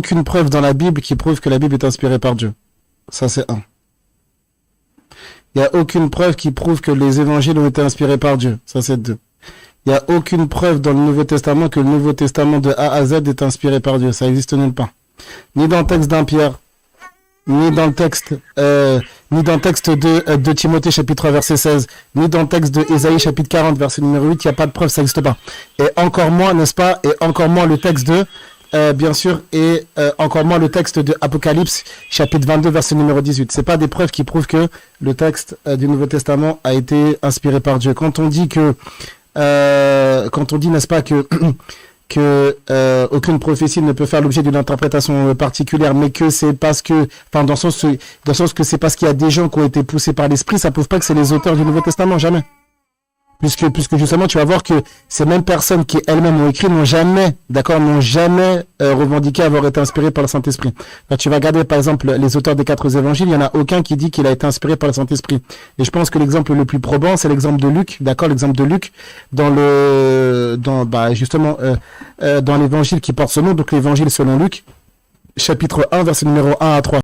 aucune preuve dans la Bible qui prouve que la Bible est inspirée par Dieu. Ça, c'est un. Il n'y a aucune preuve qui prouve que les évangiles ont été inspirés par Dieu. Ça, c'est deux. Il n'y a aucune preuve dans le Nouveau Testament que le Nouveau Testament de A à Z est inspiré par Dieu. Ça existe nulle part. Ni dans le texte d'un Pierre, ni dans le texte de Timothée chapitre 3 verset 16, ni dans le texte de Ésaïe chapitre 40 verset numéro 8, il n'y a pas de preuve, ça n'existe pas. Et encore moins, n'est-ce pas, et encore moins le texte de, bien sûr, et encore moins le texte de Apocalypse chapitre 22 verset numéro 18. C'est pas des preuves qui prouvent que le texte du Nouveau Testament a été inspiré par Dieu. Quand on dit, n'est-ce pas, que aucune prophétie ne peut faire l'objet d'une interprétation particulière, mais que c'est parce que, enfin, dans le sens que c'est parce qu'il y a des gens qui ont été poussés par l'esprit, ça prouve pas que c'est les auteurs du Nouveau Testament, jamais. Puisque justement, tu vas voir que ces mêmes personnes qui elles-mêmes ont écrit n'ont jamais revendiqué avoir été inspirées par le Saint-Esprit. Quand tu vas regarder, par exemple, les auteurs des 4 évangiles, il y en a aucun qui dit qu'il a été inspiré par le Saint-Esprit. Et je pense que l'exemple le plus probant, c'est l'exemple de Luc, d'accord, l'exemple de Luc dans l'évangile qui porte ce nom, donc l'évangile selon Luc, chapitre 1, verset numéro 1 à 3.